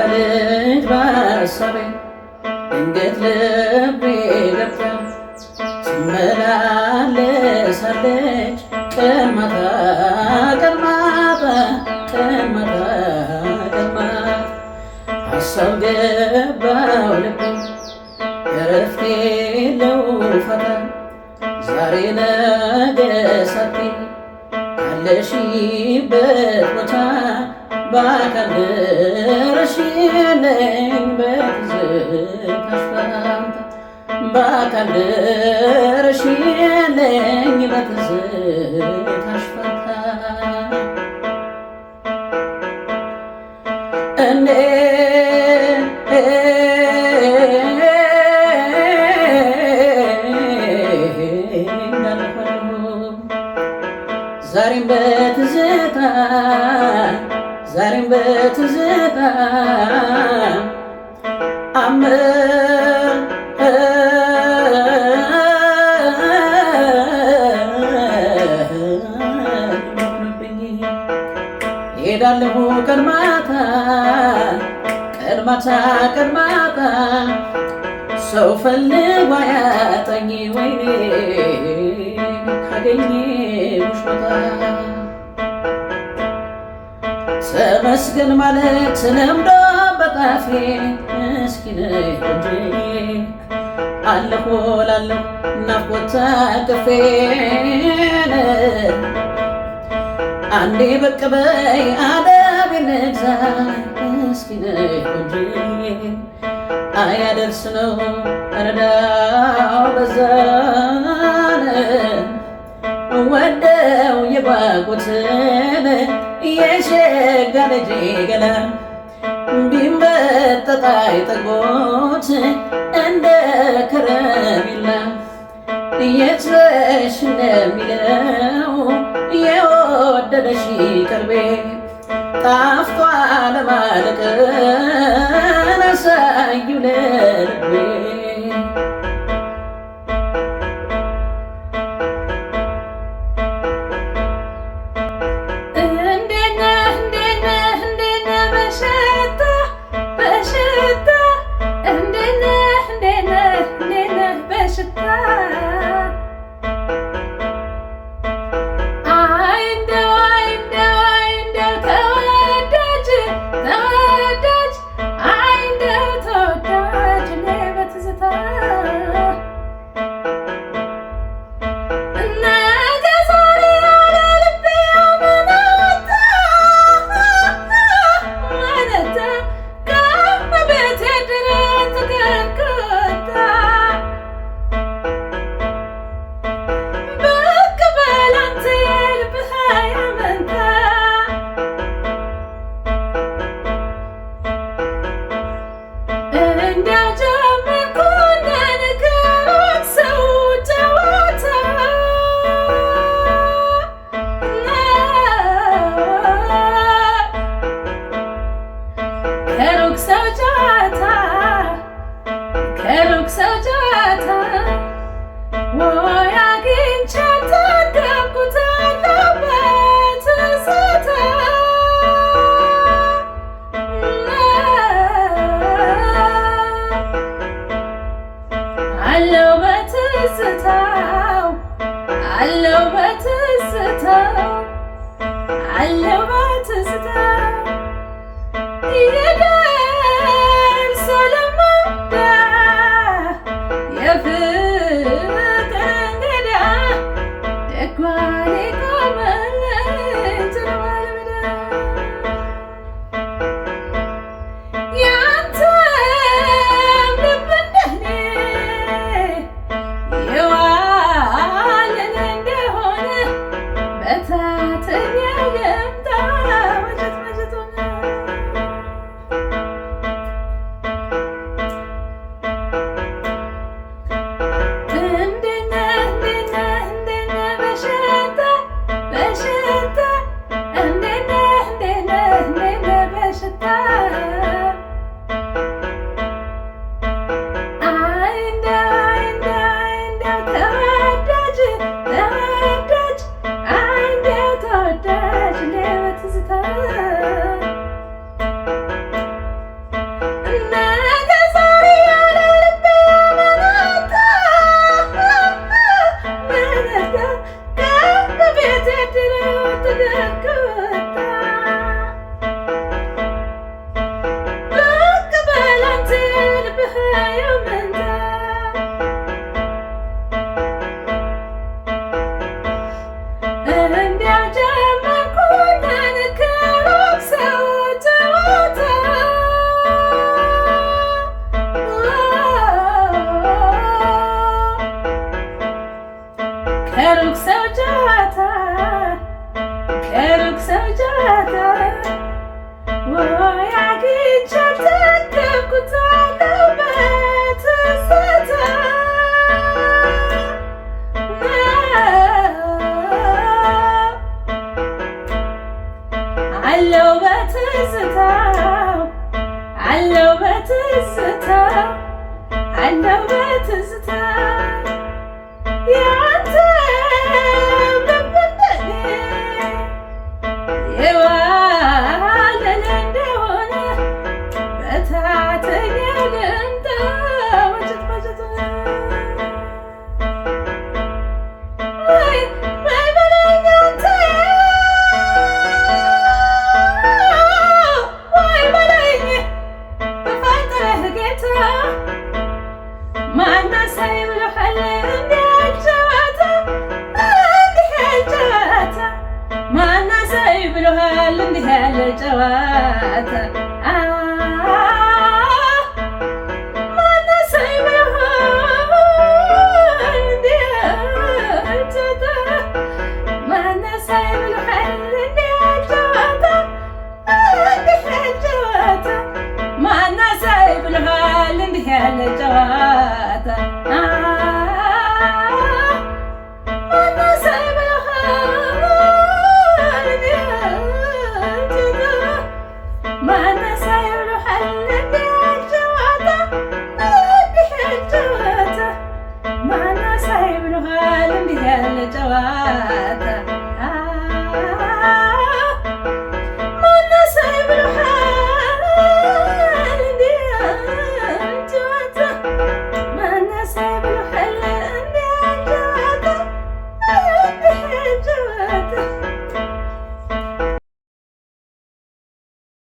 ልጅ በሐሳቤ ድንገት ልቤ ገብታ ትመላለሳለች ቀን ማታ ቀን ማታ ቀን ማታ ቀን ማታ ሐሳብ ገባው ልቤ እረፍት የለው ፈታ ዛሬ ነገ ሳትይ ካለሽበት ቦታ በአካል ድረሽልኝ በትዝታሽ ፈንታ በአካል ድረሽልኝ በትዝታሽ ፈንታ ዛሬም በትዝታ ዛሬም በትዝታ ሄዳለሁ ቀን ማታ ቀን ማታ ቀን ማታ ሰው ፈልጎ ያጣኝ ወይኔ ካገኘሁሽ ቦታ ተመስገን ማለት ለምዶ በጣፌ እስኪ ነይ እንጂ አለሁ እላለሁ ናፍቆት ታቅፌ አንዴ ብቅ በይ አደቤን ልግዛ እስኪ ነይ እንጂ አያደርስ ነው ረዳው በዛን ወደው የጓጉትን የሸጋ ልጅ ገላ ቢመጠጥ አይጠግቦት እንደ ከረሜላ የት ነሽ እንደሚለው የወደደሽ ቀልቤ ጣፍቷ ለማለቅን አሳዩ ለልቤ አቤት የድሮ ትደክታ ብቅ በል አንተ ልብህ የመንታ እንዲያው ጀመርኩኝ ከሩቅ ሰው ጨዋታ ከሩቅ ሰው ጨዋታ ከሩቅ ሰው ጨዋታ ወይ አግኝቼ ተከብኩት አለው በትዝታው አለው በትዝታው አለው በትዝታው ያንተ ልብ እንደኔ የዋለለ እንደሆነ በታተኛ ልምጣ ወጭት ወጭት ወይ በለኝ አንተ ወይ በለኝ በፈጠረህ ጌታ ማናሳይ ብሎሃል እንዲህ ያለ ጨዋታ እንዲህ ያለ ጨዋታ ማናሳይ ብሎሃል እንዲህ ያለ ጨዋታ